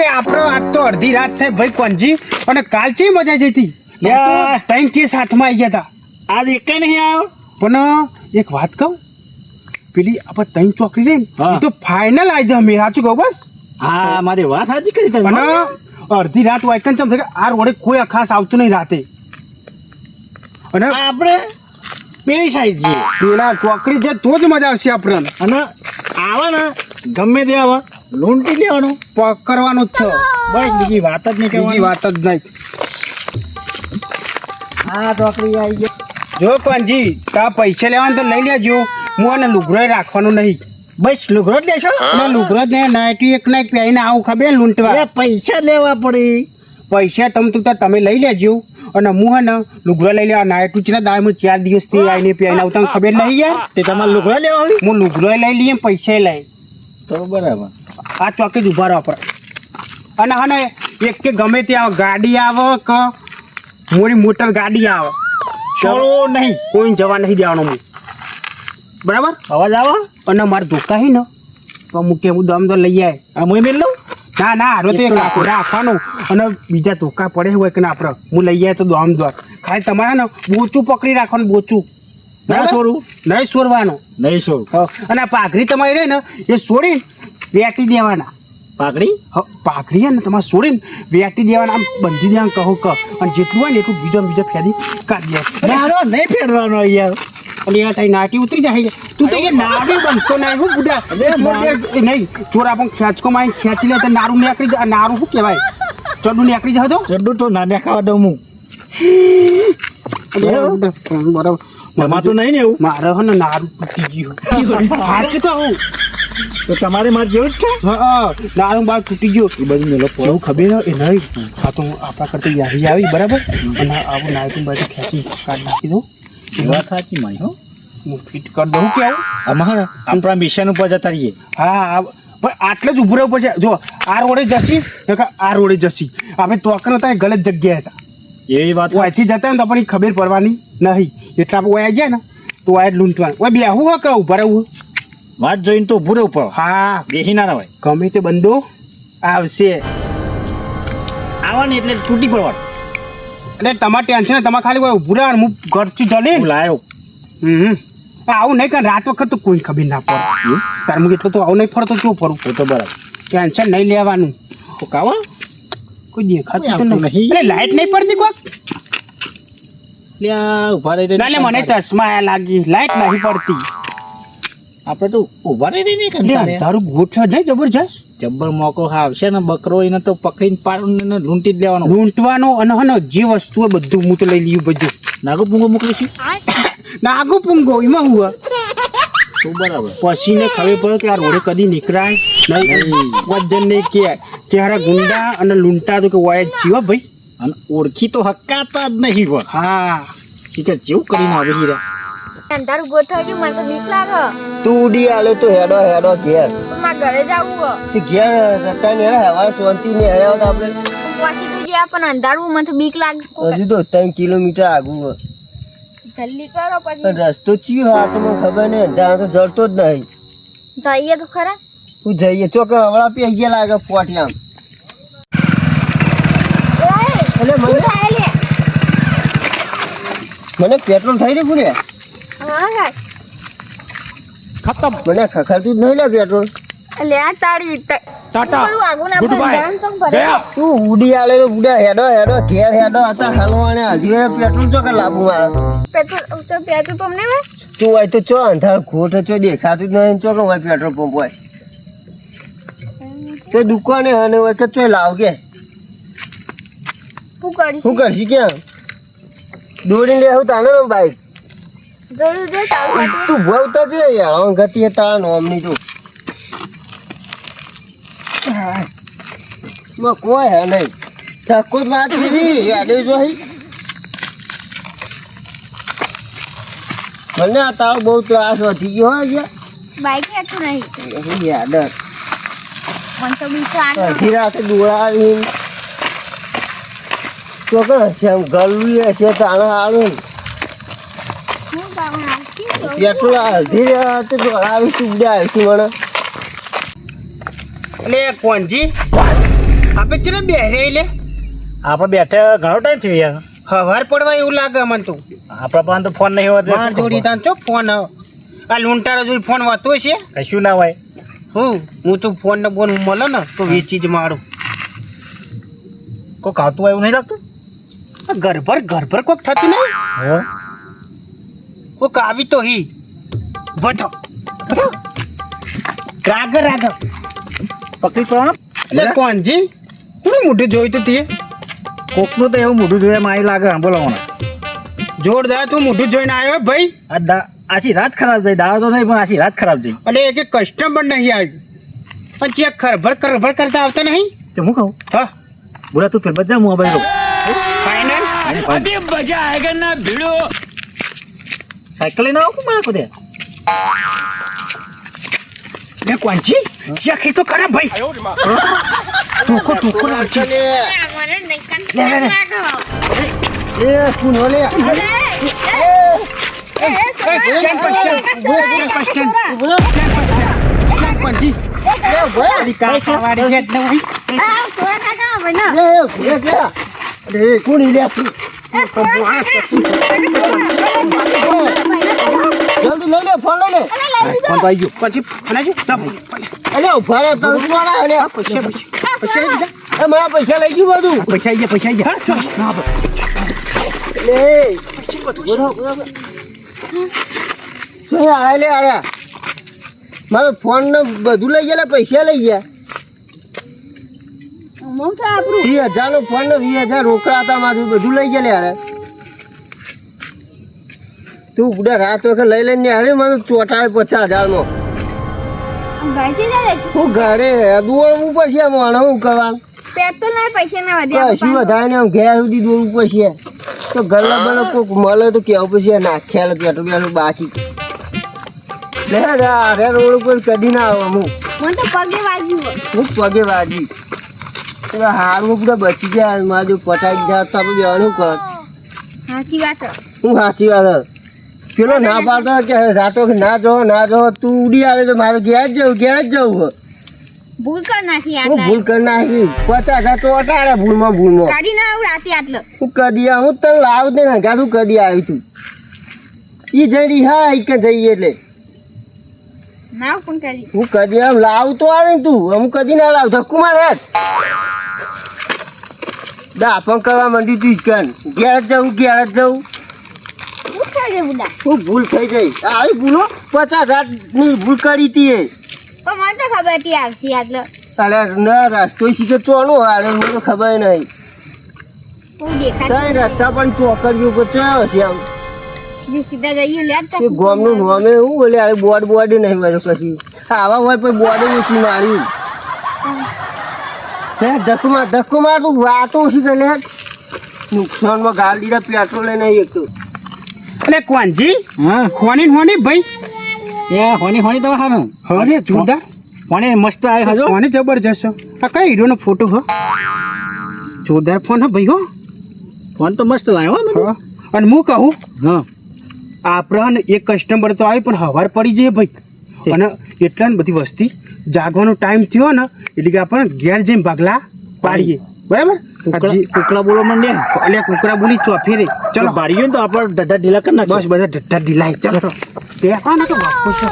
એટલે આપણે આજ તો અડધી રાત થઈ ભાઈ કોણજી અને કાલ ચી મજા જતી ત્રણ કેસ હાથમાં આવી ગયા હતા આજ એક નહીં આવ્યો પણ એક વાત કહું પેલી આપણે ત્રણ ચોકડી રહી ને એ તો ફાઇનલ આવી જાય મેં સાચું કહું બસ હા મારી વાત સાચી કરી તમે અને અડધી રાત વાયકન ચમ થાય આ રોડે કોઈ ખાસ આવતું નહીં રાતે અને આપણે પેલી સાઈડ છીએ પેલા ચોકડી છે તો જ મજા આવશે આપણને અને આવે ને ગમે તે આવે લૂંટી લેવાનું પકડવાનું જ છે બસ બીજી વાત જ નહીં બીજી કરવાની વાત જ નહીં આ ચોકડી આવી ગઈ જો કોણજી તા પૈસા લેવાનું તો લઈ લેજો હું અને લુગરો રાખવાનું નહીં બસ લુગડો જ લેશો અને લુગરો જ ને નાઈટી એક નાઈટ પહેરીને આવું ખબર લૂંટવા એ પૈસા લેવા પડી પૈસા તમે લઈ લેજો અને હું હે ને લુગડો લઈ લેવા નાઈટ છે ને દાળ હું 4 દિવસથી આવીને પહેરીને આવું તમને ખબર નહીં યાર તે તમારે લુગડો લેવા હોય હું લુગડો લઈ લઈએ પૈસા લઈ તો બરાબર આ ચોકી જ ઉભા રહો આપણે અને હા ને એક કે ગમે ત્યાં ગાડી આવે કે મોટી મોટર ગાડી આવે છોડો નહીં કોઈ જવા નહીં દેવાનો હું બરાબર અવાજ આવો અને મારે ધોકા હી ને તો હું કે હું દમ તો લઈ આવે આ મુઈ મેલ લઉં ના ના હારો તો એક રાખવાનું અને બીજા ધોકા પડે હોય કે ના આપણે હું લઈ આવે તો દમ દોર ખાલી તમારે ને બોચું પકડી રાખવાનું બોચું ના છોડું નહીં છોડવાનું નહીં છોડું અને આ પાઘડી તમારી રહે ને એ છોડીને વેટી દેવાના પાકડી પાઘડી ને તમારે છોડીને વેટી દેવાના આમ બંધી દેવાનું કહો કહો અને જેટલું હોય ને એટલું બીજો ફેદી કાઢી દે મારો નહીં ફેરવાનો યાર અને યાર તારી નાટી ઉતરી જાય તું તો એ નાડી બનતો નહીં હું બુડા નહીં ચોર આપણને ખેંચકો માં ખેંચી લે તો નારું નીકળી જાય નારું શું કહેવાય ચડું નીકળી જાય તો ચડ્ડું તો ના દેખાવા દઉં હું બરાબર તમારું નહીં ને એવું મારે હે ને નારું તૂટી ગયું સાચું કહું તો તમારે મારે જેવું જ છે હા નારું બાર તૂટી ગયો એ બધું મેલો એવું ખબર એ નહીં આ તો આપણા કરતા યારી આવી બરાબર અને આવું નાયતું બાજુ ખેંચી કાઢ નાખી દઉં વાત સાચી મારી હો હું ફિટ કરી દઉં કે આમાં આપણા મિશન ઉપર જતા રહીએ હા પણ આટલે જ ઉભું રહેવું પડશે જો આ રોડે જશી આ રોડે જશી આપણે તોકન હતા એ ગલત જગ્યાએ હતા એવી વાત અહીંથી જતા ને તો આપણને ખબર પડવાની નહીં એટલે આપણે ઓયા જાય ને તો આ જ લૂંટવાનું ઓય બેહું હોય કે ઉભા રહેવું વાત જોઈને તો ઉભું રહેવું પડે હા બેસી ના રવાય ગમે તે બંદો આવશે આવવાની એટલે તૂટી પડવાનું એટલે તમારે ટેન્શન તમારે ખાલી કોઈ ઉભું રહેવાનું હું ઘરથી ચાલે હું લાયો આવું નહીં કારણ રાત વખત તો કોઈ ખબર ના પડે તાર હું એટલો તો આવું નહીં ફરતો શું ફરું એ તો બરાબર ટેન્શન નહીં લેવાનું તો કાવા કોઈ દેખાતું તો આવતું નહીં નહીં. એટલે લાઈટ નહીં પડતી કોઈ લ્યા ઉભા રહી ના લે મને ચશ્મા આયા લાગી લાઈટ નહીં પડતી આપણે તો ઉભા રહી ને એટલે તારું ગોઠ છે નહીં જબરજસ્ત જબ્બર મોકો આવશે ને બકરો એને તો પકડીને પાડીને લૂંટી જ લેવાનો લૂંટવાનો અને હને જે વસ્તુ હોય બધું હું તો લઈ લીધું બધું નાગો પૂંગો મોકલીશું નાગો પૂંગો એમાં હું તો બરાબર પછી ને ખબર પડે કે આ રોડે કદી નીકળાય નહીં વજન નહીં કે હારા ગુંડા અને લૂંટા તો કે વાય જ જીવો ભાઈ અને ઓળખી તો હકાતા જ નહીં પણ હા શીખર જેવું કરીને આવે હીરા અંધારું ગોઠવજો મને તો બીક લાગે તું ઉડી આલે તો હેડો હેડો ઘેર મારા ઘરે જવું તે ઘેર જતા ને હવા શાંતિ ને હેડો તો આપણે પછી તો ગયા પણ અંધારું મને તો બીક લાગે હજુ તો 3 કિલોમીટર આગું હે. જલ્દી કરો પછી પણ રસ્તો ચિયો હા તો મને ખબર નહીં ત્યાં તો જડતો જ નહીં જઈએ તો ખરા તું જઈએ ચોક હવળા પી ગયા લાગે પોટિયામ એટલે મને પેટ્રોલ થઈ રહ્યું પૂરે હા હા ખતમ મને ખખાતું જ નહીં લે પેટ્રોલ લે આ તારી ટાટા બધું આગું ના ગુડ બાય પણ તો ભરે ગયા તું ઉડી આલે તો ઉડા હેડો હેડો ઘેર હેડો હતા હાલવાને હજી પેટ્રોલ ચોક લાવવું મારે પેટ્રોલ તો પેટ્રોલ પંપ ને તું હોય તો ચો અંધાર ખોટ ચો દેખાતું જ નહીં ચોક હોય પેટ્રોલ પંપ હોય તે દુકાને અને હોય કે ચોય લાવ કે શું કરીશ શું કરશી ક્યાં દોડીને લેવું તાને ને બાઈક જોયું જે ચાલુ તું ભવતો છે યાર ગતિ તારા નોમની તું માં કોઈ હે નહીં ધક્કો જ વાત કીધી યાદ જોઈ મને આ તારો બહુ ત્રાસ વધી ગયો હોય ગયા બાઈક હેતું નહીં યાદ મને તો બીક લાગે અડધી રાતે દોડાવી તો છે આમ ગળવી હશે તાણે આવે ને હું પાવન આવતી પેટ્રોલ અડધી રાતે દોડાવી તું ઉડે આવીશું મને એટલે કોણજી આપણે છે ને બેહરે લે આપણે બેઠે ઘણો ટાઈમ થયો યાર. હવાર પડવા એવું લાગે મને તો આપણા પાસે તો ફોન નહીં હોતો. માર જોડી તાન ચો ફોન આ લૂંટારો જોઈ ફોન વાતો છે કશું ના હોય. હું તો ફોન ને બોન મળે ને તો વેચી જ મારું કોઈ ખાતું હોય એવું નહીં લાગતું. આ ઘરભર કોક થતું નહીં હો કોક આવી તો હી વધો રાગ પકડી પડવાનો. એટલે કોણજી કોનું મોઢું જોયું તું તે કોકનું તો એવું મોઢું જોઈએ મારી લાગે. બોલો મને જોરદાર તું મોઢું જોઈને આવ્યો ભાઈ આછી રાત ખરાબ થઈ. દાડો તો નહીં પણ આછી રાત ખરાબ થઈ. અને એક કસ્ટમર નહીં આવ્યું પણ ચેક ખરભર કરતા આવતા નહીં તો હું કહું હા બોલા તું ફેર બધા મોબાઈલ લો. ફાઇનલ સાયકલ લઈને આવું મારા ખુદે. લે કોણજી ચેક તો ખરાબ ભાઈ ટોકો લાગશે મને નહીં કાન લે. એ કુનો લે કોણજી કાઈ સવારે હેડ ન હોય અરે કોની લે તું જલ્દી લઈ લે ફોન લઈ લે ફોન તો આવી ગયો. પછી ફનાજી અરે ઉભા રહે તમે કોના અરે પૈસા એ મારા પૈસા લઈ ગયું બધું પૈસા આવી ગયા. લે શું આય લે આયા મારો ફોન ને બધું લઈ ગયા પૈસા લઈ ગયા 20,000 નો ફોન ને 20,000 રોકડા હતા મારું બધું લઈ ગયા લે આરે તું બુડા રાત વખત લઈ લઈને આરે મને 50,000 નો હું ઘરે દોડવું પડશે મને શું કરવાનું કશું વધારે ને ઘેર સુધી દોડવું પડશે તો ગલ્લા બલ્લા કોઈક મળે તો કેવું પછી નાખ્યા પેટ્રોલ બાકી લે રે રોડ ઉપર કદી ના આવો હું પગે વાગી હારું પૂરા બચી ગયા મારે જો પટાઈ ગયા તો આપણે બેવાનું કર હું સાચી વાત પેલો ના પાડતો કે રાતો ના જો તું ઉડી આવે તો મારે ઘેર જ જવું ભૂલ કર નાખી હું ભૂલ કરી નાખી 50,000 તો અટાડે ભૂલમાં કાઢી ના આવું રાતે આટલો હું કદી હું તને લાવ દે ને તું કદી આવી તું ઈ જઈ હા એક જઈએ એટલે ના પણ કરી હું કદી આમ લાવ તો આવે ને તું હું કદી ના લાવ ધક્કુ મારે દાપણ કરવા માંડી તું કન ઘેર જ જવું શું થાય બુડા હું ભૂલ થઈ ગઈ આવી ભૂલો 50,000 ની ભૂલ કરી હતી પણ મને તો ખબર હતી આવશે આટલો અરે ના રસ્તો શીખે ચોનો અરે મને તો ખબર નહીં હું દેખાતી તઈ રસ્તા પણ ચોકડીઓ ઉપર ચયો છે આમ સીધા જઈએ લે તે ગામનું નામે હું બોલે આ બોર્ડ નહીં હોય પછી આવા હોય પછી બોર્ડ ઓછી માર્યું હે ધક્કો માર તું વાતો ઓછી કરી લે નુકસાનમાં ગાલ દીધા પેટ્રોલ નહીં એક તો એટલે કોણજી હા હોની ભાઈ એ હોની તમે હા અરે જોરદાર હોની મસ્ત આવ્યો હજો. ફોન જબરજસ્ત આ કઈ હીરોનો ફોટો હો જોરદાર ફોન હો ભાઈ હો ફોન તો મસ્ત લાવ્યો હો મને. હા અને હું કહું હા આપણને એક કસ્ટમર તો આવી પણ હવાર પડી જાય ભાઈ અને એટલા ને બધી વસ્તી જાગવાનો ટાઈમ થયો ને એટલે કે આપણે ઘેર જઈને ભાગલા પાડીએ બરાબર કુકડા બોલો માંડ્યા એટલે કુકરા બોલી ચોફી રે ચલો ચલો બાળી ગયો ને તો આપણે ઢઢા ઢીલા કરી નાખીએ. બસ બધા ઢટ્ટા ઢીલાય ચલો બેઠો ને કે બાપુ છે